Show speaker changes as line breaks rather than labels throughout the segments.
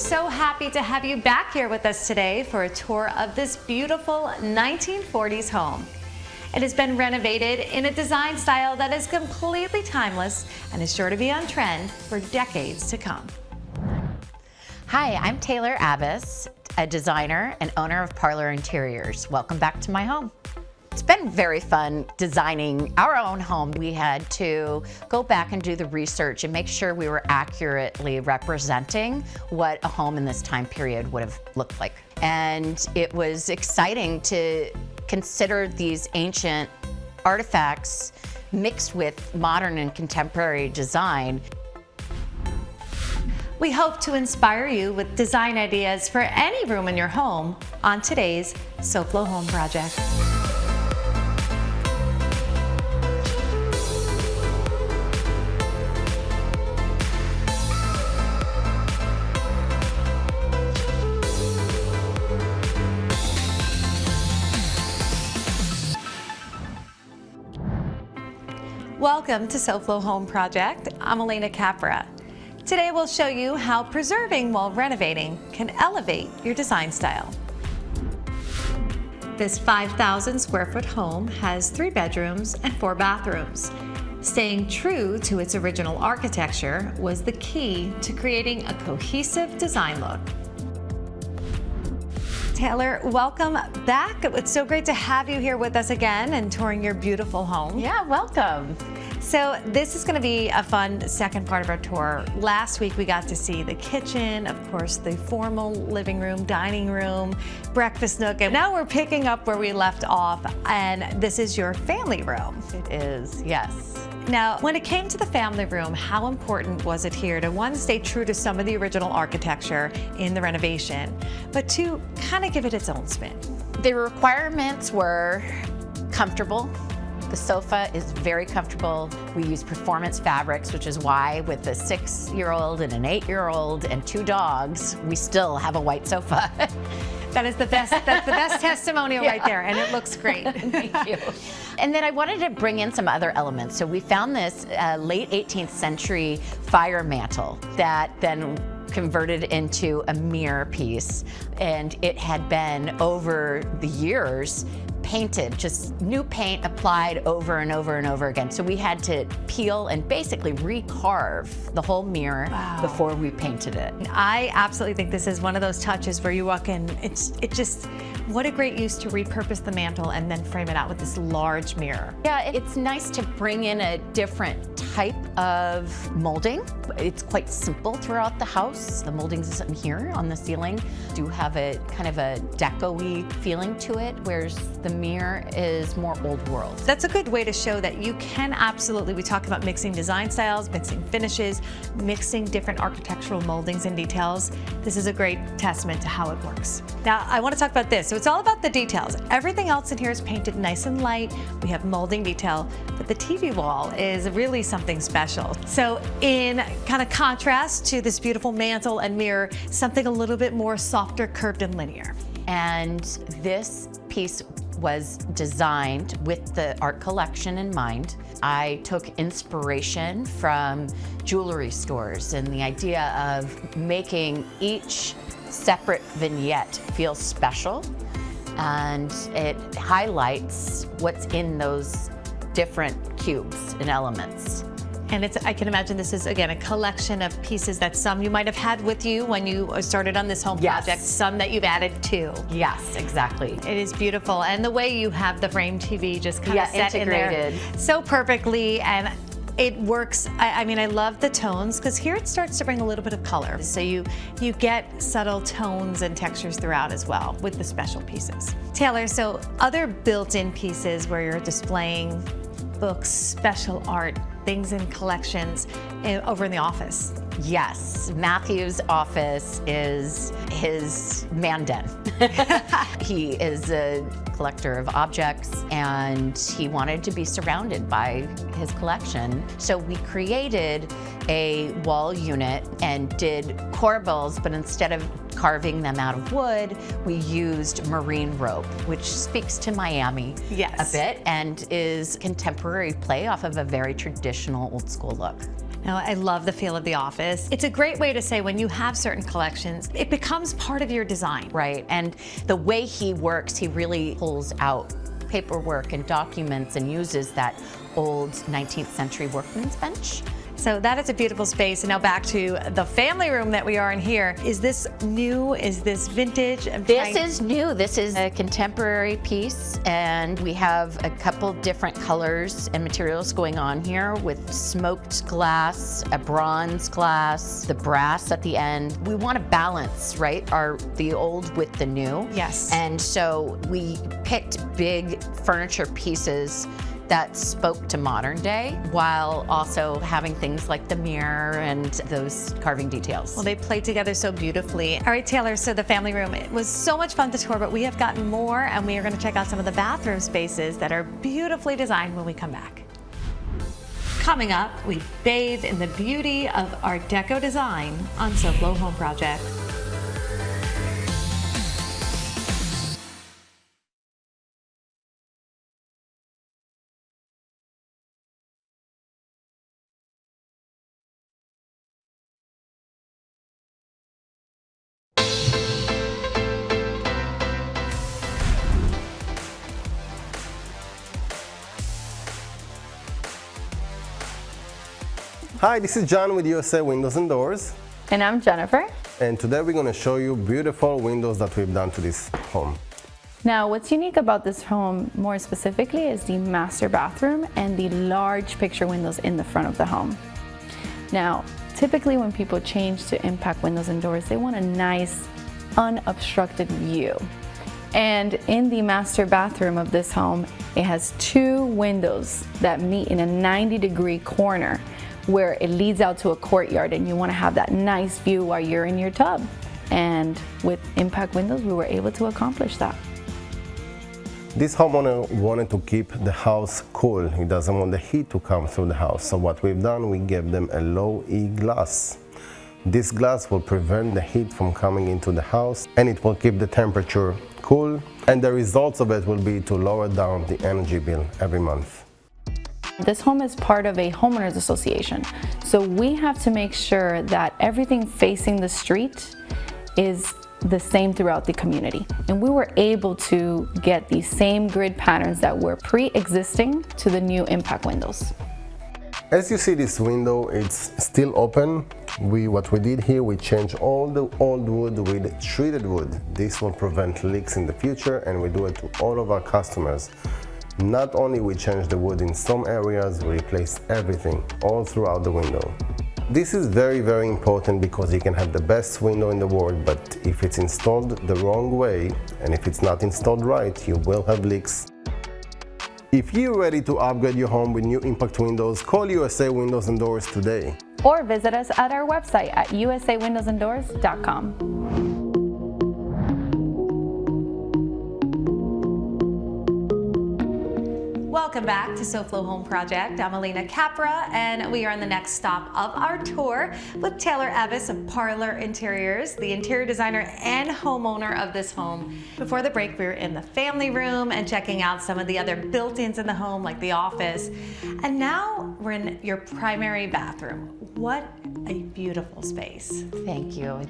so happy to have you back here with us today for a tour of this beautiful 1940s home. It has been renovated in a design style that is completely timeless and is sure to be on trend for decades to come.
Hi, I'm Taylor Abbas, a designer and owner of Parlor Interiors. Welcome back to my home. It's been very fun designing our own home. We had to go back and do the research and make sure we were accurately representing what a home in this time period would have looked like. And it was exciting to consider these ancient artifacts mixed with modern and contemporary design.
We hope to inspire you with design ideas for any room in your home on today's SoFlo Home Project. Welcome to SoFlo Home Project. I'm Alena Capra. Today we'll show you how preserving while renovating can elevate your design style. This 5,000 square foot home has 3 bedrooms and 4 bathrooms. Staying true to its original architecture was the key to creating a cohesive design look. Taylor, welcome back. It's so great to have you here with us again and touring your beautiful home.
Yeah, welcome.
So this is going to be a fun second part of our tour. Last week we got to see the kitchen, of course, the formal living room, dining room, breakfast nook, and now we're picking up where we left off, and this is your family room.
It is, yes.
Now, when it came to the family room, how important was it here to, one, stay true to some of the original architecture in the renovation, but two, kind of give it its own spin?
The requirements were comfortable. The sofa is very comfortable. We use performance fabrics, which is why with a 6-year-old and an 8-year-old and 2 dogs, we still have a white sofa.
That is the best, that's the best testimonial right there, and it looks great.
Thank you. And then I wanted to bring in some other elements. So we found this late 18th century fire mantle that then converted into a mirror piece, and it had been over the years painted, just new paint applied over and over and over again. So we had to peel and basically recarve the whole mirror before we painted it.
I absolutely think this is one of those touches where you walk in, it just, what a great use to repurpose the mantle and then frame it out with this large mirror.
Yeah, it's nice to bring in a different type of molding. It's quite simple throughout the house. The moldings in here on the ceiling do have a kind of a deco-y feeling to it, whereas the mirror is more old world.
That's a good way to show that you can absolutely, we talk about mixing design styles, mixing finishes, mixing different architectural moldings and details. This is a great testament to how it works. Now, I want to talk about this. So it's all about the details. Everything else in here is painted nice and light. We have molding detail, but the TV wall is really something special. So in kind of contrast to this beautiful mantle and mirror, something a little bit more softer, curved, and linear.
And this piece was designed with the art collection in mind. I took inspiration from jewelry stores and the idea of making each separate vignette feel special, and it highlights what's in those different cubes and elements.
And it's, I can imagine this is, again, a collection of pieces that some you might have had with you when you started on this home project, some that you've added to.
Yes, exactly.
It is beautiful. And the way you have the frame TV just kind of set
integrated
in there so perfectly, and it works. I mean, I love the tones, because here it starts to bring a little bit of color. So you get subtle tones and textures throughout as well with the special pieces. Taylor, so other built-in pieces where you're displaying books, special art, things in collections over in the office.
Yes, Matthew's office is his man den. He is a collector of objects, and he wanted to be surrounded by his collection. So we created a wall unit and did corbels, but instead of carving them out of wood, we used marine rope, which speaks to Miami a bit and is contemporary play off of a very traditional old school look.
Now, I love the feel of the office. It's a great way to say when you have certain collections, it becomes part of your design.
Right, and the way he works, he really pulls out paperwork and documents and uses that old 19th century workman's bench.
So that is a beautiful space. And now back to the family room that we are in here. Is this new? Is this vintage?
This is new. This is a contemporary piece, and we have a couple different colors and materials going on here with smoked glass, a bronze glass, the brass at the end. We want to balance, right, the old with the new.
Yes.
And so we picked big furniture pieces that spoke to modern day while also having things like the mirror and those carving details.
Well, they play together so beautifully. All right, Taylor, so the family room, it was so much fun to tour, but we have gotten more, and we are going to check out some of the bathroom spaces that are beautifully designed when we come back. Coming up, we bathe in the beauty of Art Deco design on SoFlo Home Project.
Hi, this is John with USA Windows and Doors.
And I'm Jennifer.
And today we're going to show you beautiful windows that we've done to this home.
Now, what's unique about this home more specifically is the master bathroom and the large picture windows in the front of the home. Now, typically when people change to impact windows and doors, they want a nice, unobstructed view. And in the master bathroom of this home, it has two windows that meet in a 90-degree corner where it leads out to a courtyard, and you want to have that nice view while you're in your tub. And with impact windows, we were able to accomplish that.
This homeowner wanted to keep the house cool. He doesn't want the heat to come through the house. So what we've done, we gave them a low E glass. This glass will prevent the heat from coming into the house, and it will keep the temperature cool. And the results of it will be to lower down the energy bill every month.
This home is part of a homeowners association, so we have to make sure that everything facing the street is the same throughout the community. And we were able to get the same grid patterns that were pre-existing to the new impact windows.
As you see this window, it's still open. What we did here, we changed all the old wood with treated wood. This will prevent leaks in the future, and we do it to all of our customers. Not only we change the wood in some areas, we replace everything all throughout the window. This is very, very important because you can have the best window in the world, but if it's installed the wrong way and if it's not installed right, you will have leaks. If you're ready to upgrade your home with new impact windows, call USA Windows and Doors today.
Or visit us at our website at usawindowsanddoors.com.
Welcome back to SoFlo Home Project. I'm Alena Capra, and we are on the next stop of our tour with Taylor Abbas of Parlor Interiors, the interior designer and homeowner of this home. Before the break, we were in the family room and checking out some of the other built-ins in the home, like the office. And now we're in your primary bathroom. What a beautiful space.
Thank you.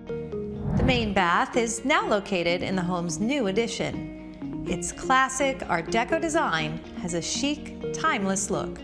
The main bath is now located in the home's new addition. Its classic Art Deco design has a chic, timeless look.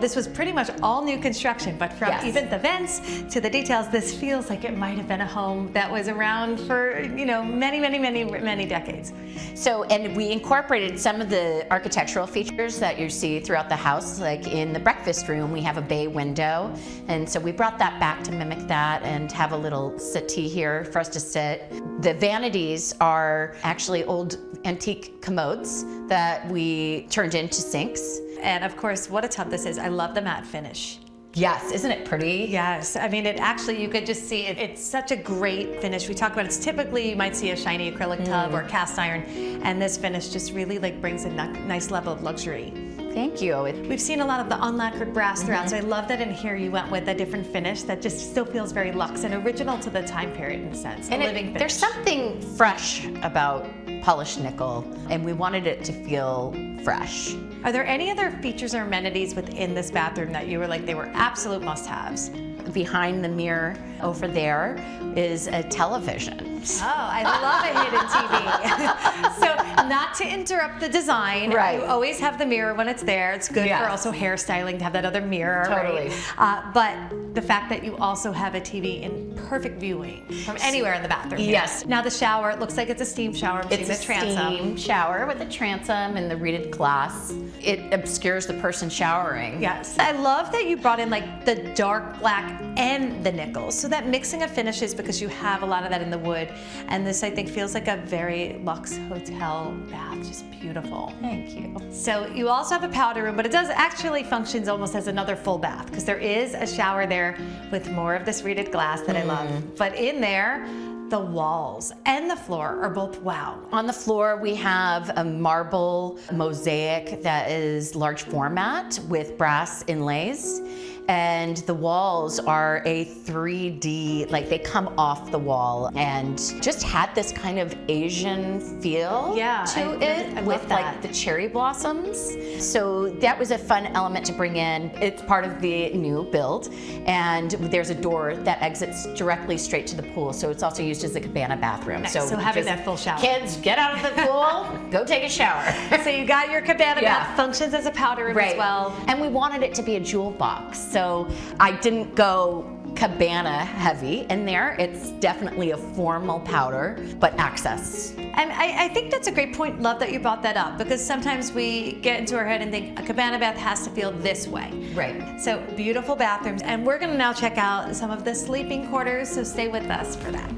This was pretty much all new construction, but from even the vents to the details, this feels like it might have been a home that was around for, many decades.
So, and we incorporated some of the architectural features that you see throughout the house, like in the breakfast room, we have a bay window. And so we brought that back to mimic that and have a little settee here for us to sit. The vanities are actually old antique commodes that we turned into sinks.
And of course, what a tub this is. I love the matte finish.
Yes, isn't it pretty?
Yes, I mean, it actually, you could just see it. It's such a great finish. We talk about it's typically, you might see a shiny acrylic tub or cast iron, and this finish just really brings a nice level of luxury.
Thank you.
We've seen a lot of the unlacquered brass throughout, so I love that in here you went with a different finish that just still feels very luxe and original to the time period in a sense,
and
living finish.
There's something fresh about polished nickel, and we wanted it to feel fresh.
Are there any other features or amenities within this bathroom that you were like, they were absolute must-haves?
Behind the mirror over there is a television.
Oh, I love a hidden TV. So not to interrupt the design,
Right.
you always have the mirror when it's there. It's good
Yes.
for also hairstyling to have that other mirror.
Totally.
Right? But the fact that you also have a TV in perfect viewing from anywhere in the bathroom. here.
Yes.
Now the shower, it looks like it's a steam shower. I'm
It's a
seeing the transom.
steam shower with a transom and the reeded glass. It obscures the person showering.
Yes. I love that you brought in like the dark black and the nickel. So that mixing of finishes, because you have a lot of that in the wood. And this, I think, feels like a very luxe hotel bath. Just beautiful.
Thank you.
So you also have a powder room, but it does actually functions almost as another full bath because there is a shower there with more of this reeded glass that I love. But in there, the walls and the floor are both wow.
On the floor, we have a marble mosaic that is large format with brass inlays. And the walls are a 3D, like they come off the wall, and just had this kind of Asian feel to it
I
with
love
like
that.
the cherry blossoms. So that was a fun element to bring in. It's part of the new build, and there's a door that exits directly straight to the pool. So it's also used as a cabana bathroom.
Nice. So having
just
that full shower.
Kids, get out of the pool, go take a shower.
So you got your cabana
Yeah.
bath, functions as a powder room as well.
And we wanted it to be a jewel box. So I didn't go cabana heavy in there. It's definitely a formal powder, but access.
And I think that's a great point. Love that you brought that up because sometimes we get into our head and think a cabana bath has to feel this way.
Right.
So beautiful bathrooms. And we're gonna now check out some of the sleeping quarters, so stay with us for that.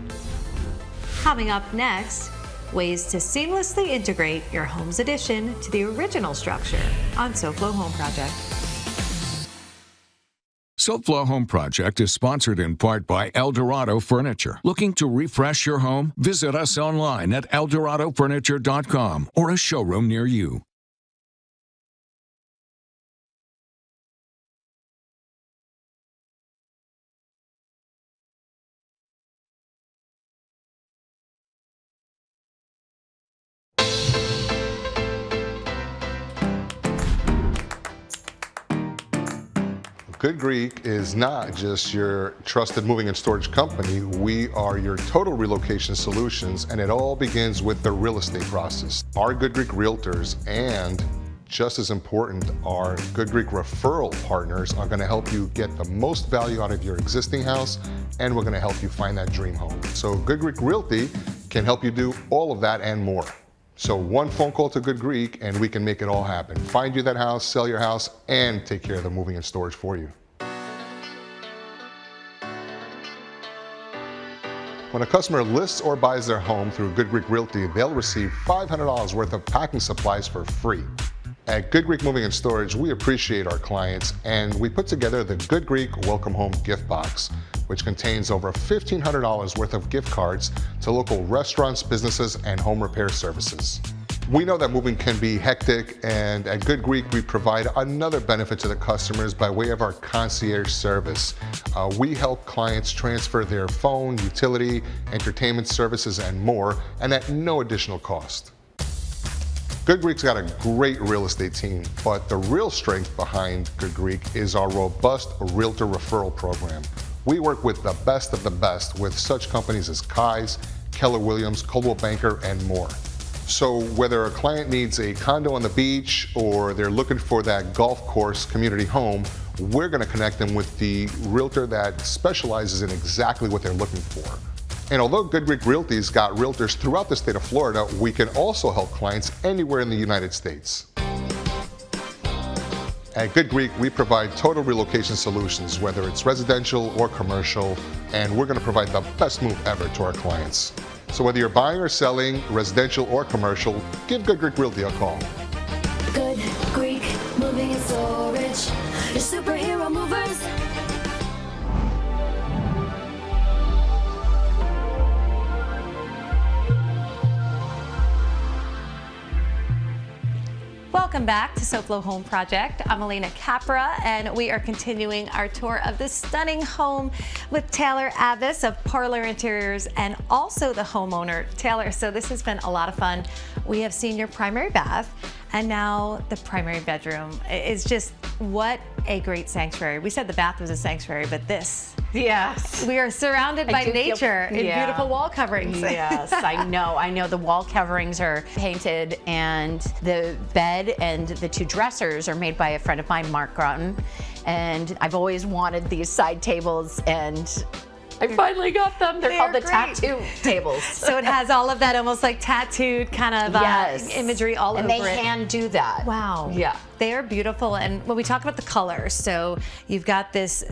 Coming up next, ways to seamlessly integrate your home's addition to the original structure on SoFlo Home Project.
SoFlo Home Project is sponsored in part by Eldorado Furniture. Looking to refresh your home? Visit us online at eldoradofurniture.com or a showroom near you.
Good Greek is not just your trusted moving and storage company. We are your total relocation solutions, and it all begins with the real estate process. Our Good Greek realtors and just as important, our Good Greek referral partners are going to help you get the most value out of your existing house, and we're going to help you find that dream home. So Good Greek Realty can help you do all of that and more. So one phone call to Good Greek and we can make it all happen. Find you that house, sell your house, and take care of the moving and storage for you. When a customer lists or buys their home through Good Greek Realty, they'll receive $500 worth of packing supplies for free. At Good Greek Moving and Storage, we appreciate our clients, and we put together the Good Greek Welcome Home gift box, which contains over $1,500 worth of gift cards to local restaurants, businesses, and home repair services. We know that moving can be hectic, and at Good Greek, we provide another benefit to the customers by way of our concierge service. We help clients transfer their phone, utility, entertainment services, and more, and at no additional cost. Good Greek's got a great real estate team, but the real strength behind Good Greek is our robust realtor referral program. We work with the best of the best with such companies as Kai's, Keller Williams, Coldwell Banker, and more. So whether a client needs a condo on the beach or they're looking for that golf course community home, we're going to connect them with the realtor that specializes in exactly what they're looking for. And although Good Greek Realty's got realtors throughout the state of Florida, we can also help clients anywhere in the United States. At Good Greek, we provide total relocation solutions, whether it's residential or commercial, and we're going to provide the best move ever to our clients. So whether you're buying or selling, residential or commercial, give Good Greek Realty a call.
Good Greek Moving and Storage, your superhero movers.
Welcome back to SoFlo Home Project. I'm Alena Capra, and we are continuing our tour of this stunning home with Taylor Abbas of Parlor Interiors and also the homeowner, Taylor. So this has been a lot of fun. We have seen your primary bath, and now the primary bedroom. It's just, what a great sanctuary. We said the bath was a sanctuary, but this.
Yes.
We are surrounded by nature in beautiful wall coverings.
Yes, I know. The wall coverings are painted, and the bed and the two dressers are made by a friend of mine, Mark Groton. And I've always wanted these side tables, and I finally got them. They're called the tattoo tables.
So it has all of that almost like tattooed kind of imagery all over it.
And they can do that.
Wow.
Yeah.
They are beautiful. And when we talk about the colors, so you've got this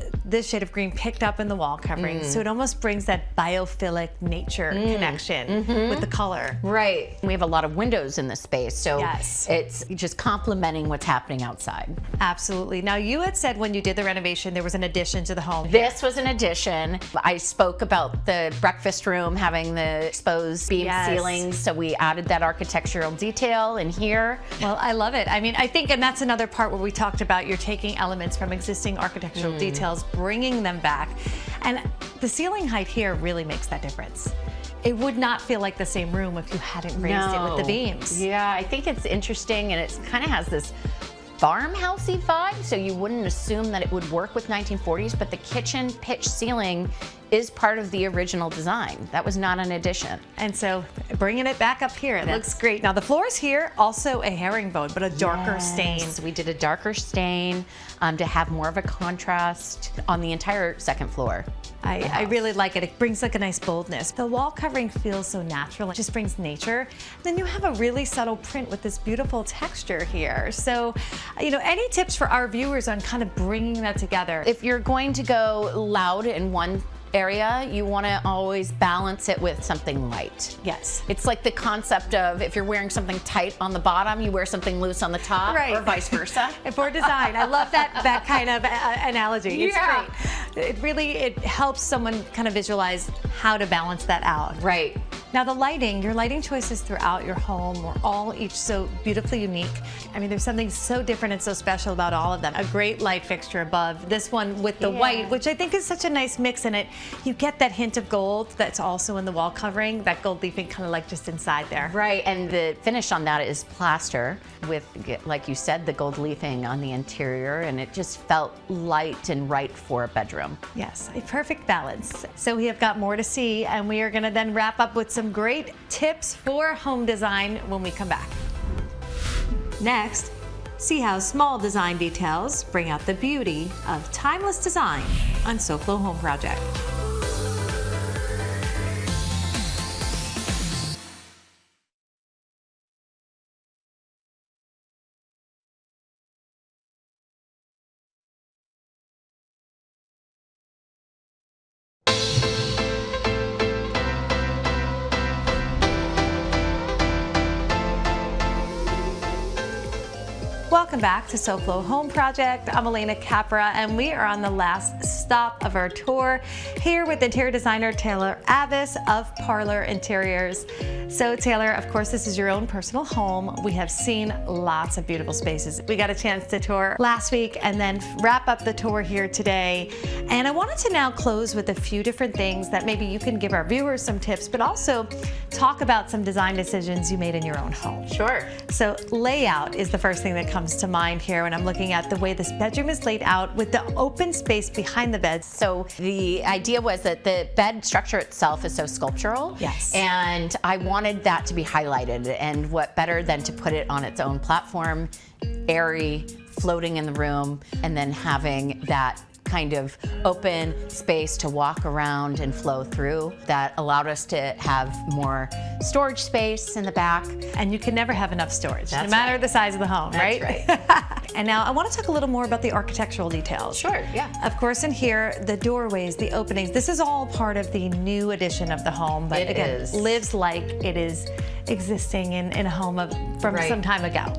shade of green picked up in the wall covering. So it almost brings that biophilic nature connection with the color.
Right. We have a lot of windows in this space, so
Yes.
it's just complementing what's happening outside.
Absolutely. Now, you had said when you did the renovation, there was an addition to the home.
This was an addition. I spoke about the breakfast room having the exposed beam ceilings, so we added that architectural detail in here.
Well, I love it. I mean, I think, and that's another part where we talked about you're taking elements from existing architectural details, bringing them back. And the ceiling height here really makes that difference. It would not feel like the same room if you hadn't raised it with the beams.
Yeah, I think it's interesting, and it kind of has this farmhousey vibe, so you wouldn't assume that it would work with 1940s, but the kitchen pitch ceiling is part of the original design. That was not an addition.
And so bringing it back up here, it looks great. Now the floors here, also a herringbone, but a darker stain.
We did a darker stain to have more of a contrast on the entire second floor.
I really like it. It brings like a nice boldness. The wall covering feels so natural. It just brings nature. Then you have a really subtle print with this beautiful texture here. So, any tips for our viewers on kind of bringing that together?
If you're going to go loud in one area, you want to always balance it with something light.
Yes.
It's like the concept of if you're wearing something tight on the bottom, you wear something loose on the top, or vice versa.
For design, I love that kind of analogy. It's great. It helps someone kind of visualize how to balance that out.
Right.
Now the lighting, your lighting choices throughout your home were all each so beautifully unique. I mean, there's something so different and so special about all of them. A great light fixture above, this one with the white, which I think is such a nice mix in it. You get that hint of gold that's also in the wall covering, that gold leafing kind of like just inside there.
Right, and the finish on that is plaster with, like you said, the gold leafing on the interior, and it just felt light and right for a bedroom.
Yes, a perfect balance. So we have got more to see, and we are gonna then wrap up with some great tips for home design when we come back. Next, see how small design details bring out the beauty of timeless design on SoFlo Home Project. Welcome back to SoFlo Home Project. I'm Alena Capra, and we are on the last stop of our tour here with interior designer Taylor Abbas of Parlor Interiors. So Taylor, of course, this is your own personal home. We have seen lots of beautiful spaces. We got a chance to tour last week and then wrap up the tour here today. And I wanted to now close with a few different things that maybe you can give our viewers some tips, but also talk about some design decisions you made in your own home.
Sure.
So layout is the first thing that comes to mind here when I'm looking at the way this bedroom is laid out with the open space behind the bed.
So the idea was that the bed structure itself is so sculptural.
Yes.
And I wanted that to be highlighted, and what better than to put it on its own platform, airy, floating in the room, and then having that kind of open space to walk around and flow through that allowed us to have more storage space in the back.
And you can never have enough storage,
That's
no matter
right.
the size of the home,
That's
right? And now I want to talk a little more about the architectural details.
Sure, yeah.
Of course, in here, the doorways, the openings, this is all part of the new addition of the home, but
It
again,
is.
lives like it is existing in a home from
Right.
some time ago.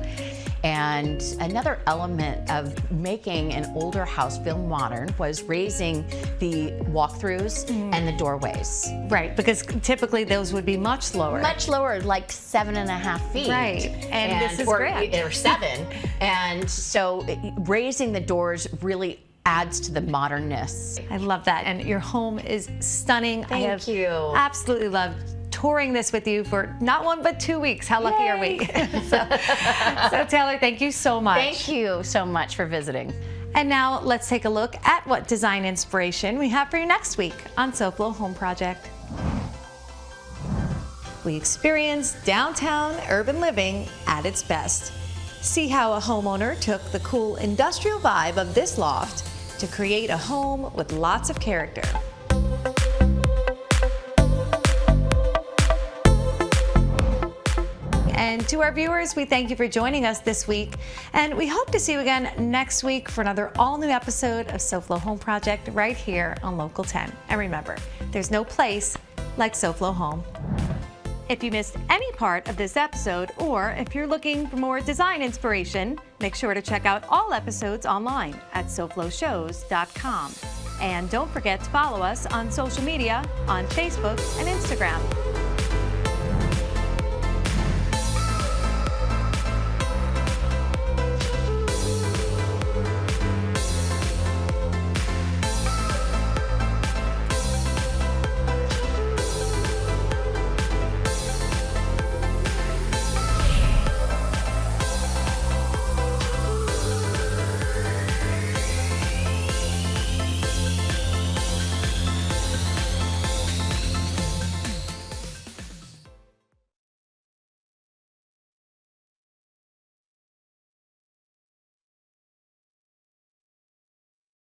And another element of making an older house feel modern was raising the walkthroughs and the doorways.
Right, because typically those would be much lower.
Much lower, like 7.5 feet.
Right, and this is great.
Or 7. And so raising the doors really adds to the modernness.
I love that, and your home is stunning. I have
you.
absolutely loved touring this with you for not 1 but 2 weeks. How lucky are we? so Taylor, thank you so much.
Thank you so much for visiting.
And now let's take a look at what design inspiration we have for you next week on SoFlo Home Project. We experience downtown urban living at its best. See how a homeowner took the cool industrial vibe of this loft to create a home with lots of character. And to our viewers, we thank you for joining us this week. And we hope to see you again next week for another all-new episode of SoFlo Home Project right here on Local 10. And remember, there's no place like SoFlo Home. If you missed any part of this episode, or if you're looking for more design inspiration, make sure to check out all episodes online at SoFloShows.com. And don't forget to follow us on social media on Facebook and Instagram.